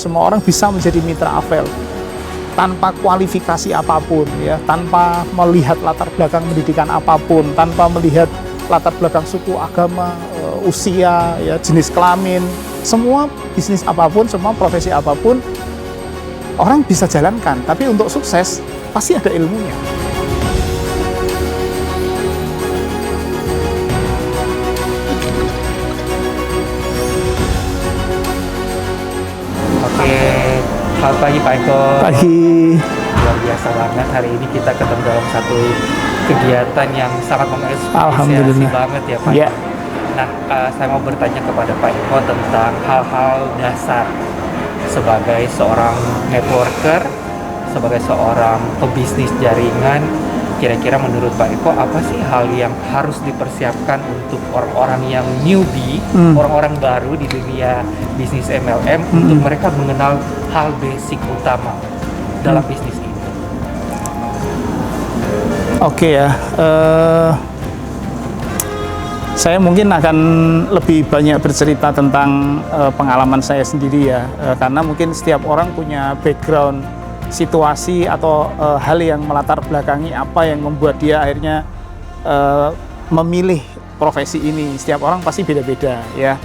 semua orang bisa menjadi mitra Avel tanpa kualifikasi apapun, ya, tanpa melihat latar belakang pendidikan apapun, tanpa melihat latar belakang suku, agama, usia, ya, jenis kelamin, semua bisnis apapun, semua profesi apapun orang bisa jalankan. Tapi untuk sukses pasti ada ilmunya. Oke, selamat pagi Pak Eko. Pagi. Luar biasa banget, hari ini kita ketemu dalam satu kegiatan yang sangat menginspirasi Alhamdulillah banget ya Pak. Ya. Nah, saya mau bertanya kepada Pak Eko tentang hal-hal dasar sebagai seorang networker, sebagai seorang pebisnis jaringan. Kira-kira menurut Pak Eko apa sih hal yang harus dipersiapkan untuk orang-orang yang newbie, orang-orang baru di dunia bisnis MLM untuk mereka mengenal hal basic utama dalam bisnis ini? Oke ya, saya mungkin akan lebih banyak bercerita tentang pengalaman saya sendiri ya, karena mungkin setiap orang punya background situasi atau hal yang melatar belakangi apa yang membuat dia akhirnya memilih profesi ini. Setiap orang pasti beda-beda ya.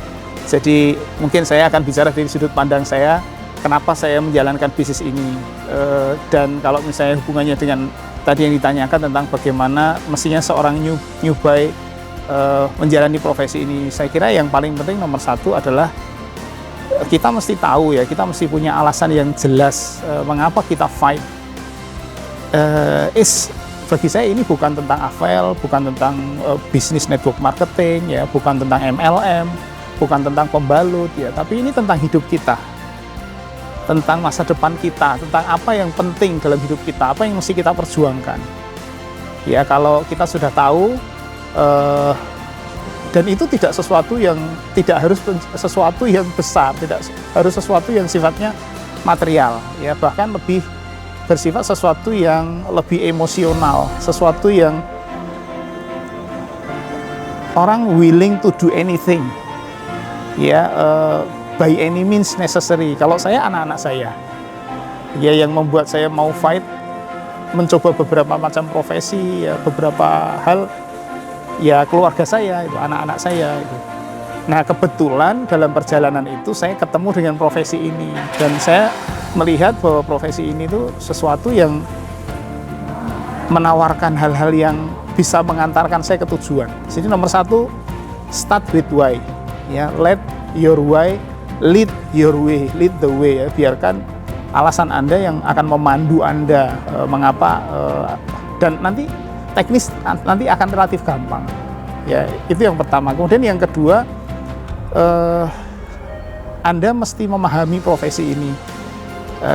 Jadi mungkin saya akan bicara dari sudut pandang saya, kenapa saya menjalankan bisnis ini, dan kalau misalnya hubungannya dengan tadi yang ditanyakan tentang bagaimana mestinya seorang newbie menjalani profesi ini, saya kira yang paling penting nomor satu adalah kita mesti tahu ya, kita mesti punya alasan yang jelas mengapa kita fight. Bagi saya ini bukan tentang Avel, bukan tentang bisnis network marketing ya, bukan tentang MLM, bukan tentang pembalut ya, tapi ini tentang hidup kita, tentang masa depan kita, tentang apa yang penting dalam hidup kita, apa yang mesti kita perjuangkan. Ya, kalau kita sudah tahu, dan itu tidak sesuatu yang tidak harus sesuatu yang besar, tidak harus sesuatu yang sifatnya material, ya, bahkan lebih bersifat sesuatu yang lebih emosional, sesuatu yang orang willing to do anything, ya, by any means necessary. Kalau saya, anak-anak saya, ya, yang membuat saya mau fight, mencoba beberapa macam profesi, ya, beberapa hal. Ya, keluarga saya, itu anak-anak saya itu. Nah, kebetulan dalam perjalanan itu saya ketemu dengan profesi ini dan saya melihat bahwa profesi ini itu sesuatu yang menawarkan hal-hal yang bisa mengantarkan saya ke tujuan. Jadi nomor satu, start with why. Ya, let your why lead your way, lead the way ya. Biarkan alasan Anda yang akan memandu Anda mengapa, dan nanti teknis nanti akan relatif gampang. Ya, itu yang pertama. Kemudian yang kedua, Anda mesti memahami profesi ini.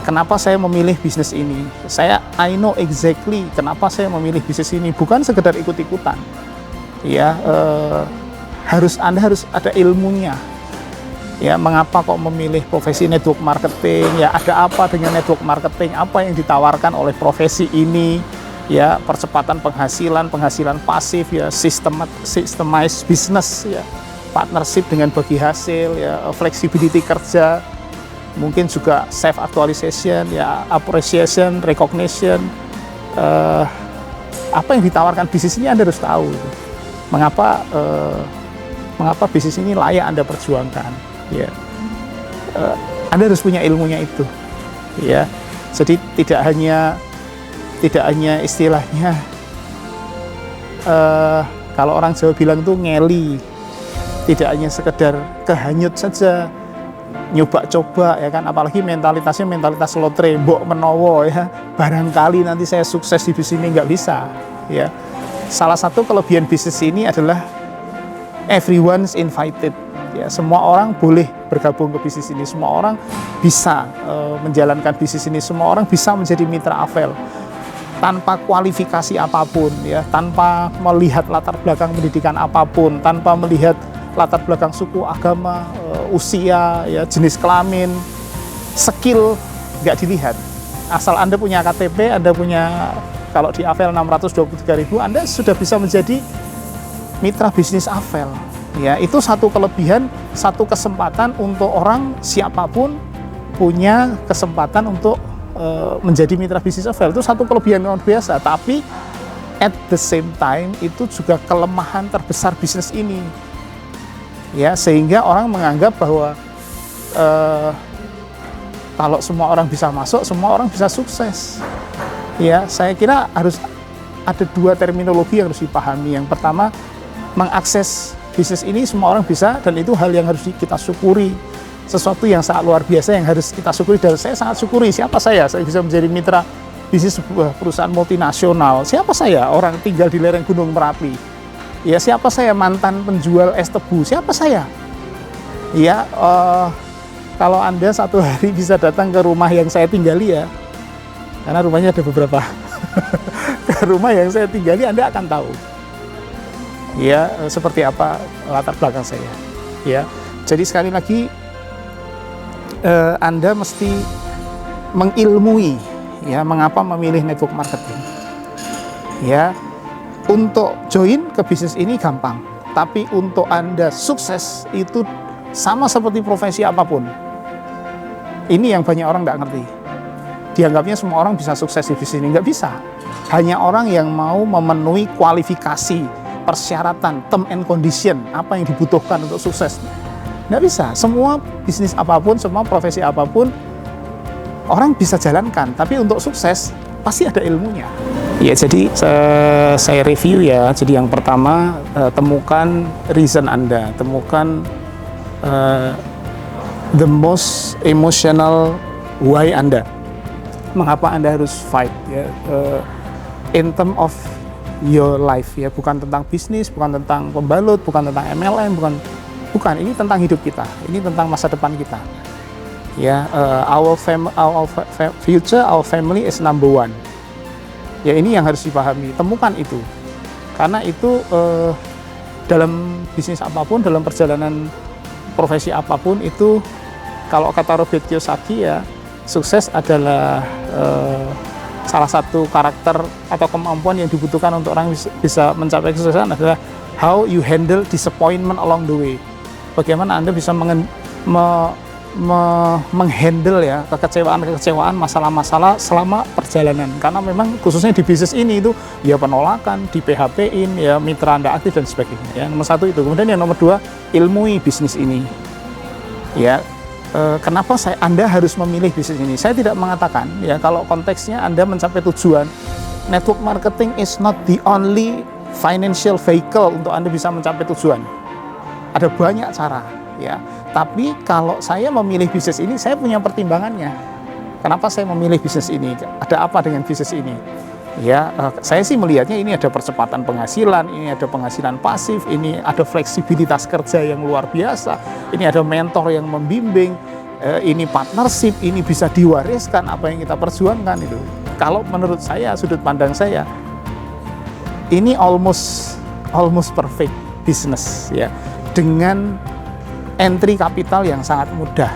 Kenapa saya memilih bisnis ini? I know exactly kenapa saya memilih bisnis ini. Bukan sekedar ikut-ikutan. Ya, Anda harus ada ilmunya. Ya, mengapa kok memilih profesi network marketing? Ya, ada apa dengan network marketing? Apa yang ditawarkan oleh profesi ini? Ya, percepatan penghasilan pasif, ya, systemized business, ya, partnership dengan bagi hasil, ya, flexibility kerja, mungkin juga self actualization, ya, appreciation, recognition. Apa yang ditawarkan bisnis ini Anda harus tahu. Mengapa bisnis ini layak Anda perjuangkan, ya. Anda harus punya ilmunya itu, ya. Jadi tidak hanya istilahnya, kalau orang Jawa bilang tuh ngeli, tidak hanya sekedar kehanyut saja, nyoba coba, ya kan, apalagi mentalitas lotre, mbok menowo, ya, barangkali nanti saya sukses di bisnis ini, nggak bisa, ya. Salah satu kelebihan bisnis ini adalah everyone's invited, ya, semua orang boleh bergabung ke bisnis ini, semua orang bisa menjalankan bisnis ini, semua orang bisa menjadi mitra Avel tanpa kualifikasi apapun, ya, tanpa melihat latar belakang pendidikan apapun, tanpa melihat latar belakang suku, agama, usia, ya, jenis kelamin, skill nggak dilihat. Asal Anda punya KTP, Anda punya, kalau di Avel 623.000, Anda sudah bisa menjadi mitra bisnis Avel. Ya, itu satu kelebihan, satu kesempatan untuk orang siapapun punya kesempatan untuk menjadi mitra bisnis Avel. Itu satu kelebihan luar biasa, tapi at the same time itu juga kelemahan terbesar bisnis ini. Ya, sehingga orang menganggap bahwa kalau semua orang bisa masuk, semua orang bisa sukses. Ya, saya kira harus ada dua terminologi yang harus dipahami. Yang pertama, mengakses bisnis ini semua orang bisa, dan itu hal yang harus kita syukuri. Sesuatu yang sangat luar biasa yang harus kita syukuri, dan saya sangat syukuri. Siapa saya bisa menjadi mitra bisnis sebuah perusahaan multinasional. Siapa saya? Orang tinggal di lereng Gunung Merapi. Ya, siapa saya? Mantan penjual es tebu. Siapa saya? Ya, kalau Anda satu hari bisa datang ke rumah yang saya tinggali, ya, karena rumahnya ada beberapa, ke rumah yang saya tinggali, Anda akan tahu, ya, seperti apa latar belakang saya. Ya, jadi sekali lagi, Anda mesti mengilmui, ya, mengapa memilih network marketing. Ya, untuk join ke bisnis ini gampang, tapi untuk Anda sukses itu sama seperti profesi apapun. Ini yang banyak orang nggak ngerti. Dianggapnya semua orang bisa sukses di bisnis ini. Nggak bisa. Hanya orang yang mau memenuhi kualifikasi, persyaratan, term and condition, apa yang dibutuhkan untuk sukses. Nggak bisa. Semua bisnis apapun, semua profesi apapun, orang bisa jalankan. Tapi untuk sukses, pasti ada ilmunya. Ya, jadi saya review ya. Jadi yang pertama, temukan reason Anda. Temukan the most emotional why Anda. Mengapa Anda harus fight, ya, in term of your life, ya, bukan tentang bisnis, bukan tentang pembalut, bukan tentang MLM, bukan, ini tentang hidup kita, ini tentang masa depan kita. Ya, our future, our family is number one. Ya, ini yang harus dipahami. Temukan itu, karena itu dalam bisnis apapun, dalam perjalanan profesi apapun itu, kalau kata Robert Kiyosaki, ya, sukses adalah salah satu karakter atau kemampuan yang dibutuhkan untuk orang bisa mencapai kesuksesan adalah how you handle disappointment along the way. Bagaimana Anda bisa menghandle, ya, kekecewaan, masalah-masalah selama perjalanan. Karena memang khususnya di bisnis ini itu, ya, penolakan, di PHP-in, ya, mitra Anda aktif dan sebagainya. Ya, nomor satu itu. Kemudian yang nomor dua, ilmui bisnis ini. Ya, kenapa Anda harus memilih bisnis ini? Saya tidak mengatakan, ya, kalau konteksnya Anda mencapai tujuan, network marketing is not the only financial vehicle untuk Anda bisa mencapai tujuan. Ada banyak cara, ya. Tapi kalau saya memilih bisnis ini, saya punya pertimbangannya. Kenapa saya memilih bisnis ini? Ada apa dengan bisnis ini? Ya, saya sih melihatnya ini ada percepatan penghasilan, ini ada penghasilan pasif, ini ada fleksibilitas kerja yang luar biasa, ini ada mentor yang membimbing, ini partnership, ini bisa diwariskan apa yang kita perjuangkan itu. Kalau menurut saya, sudut pandang saya, ini almost perfect business, ya, dengan entry kapital yang sangat mudah,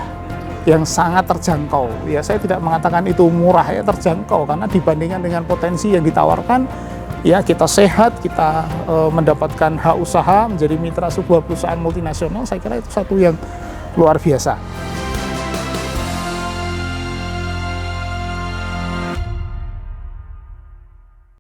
yang sangat terjangkau. Ya, saya tidak mengatakan itu murah, ya, terjangkau, karena dibandingkan dengan potensi yang ditawarkan, ya, kita sehat, kita mendapatkan hak usaha menjadi mitra sebuah perusahaan multinasional, saya kira itu satu yang luar biasa.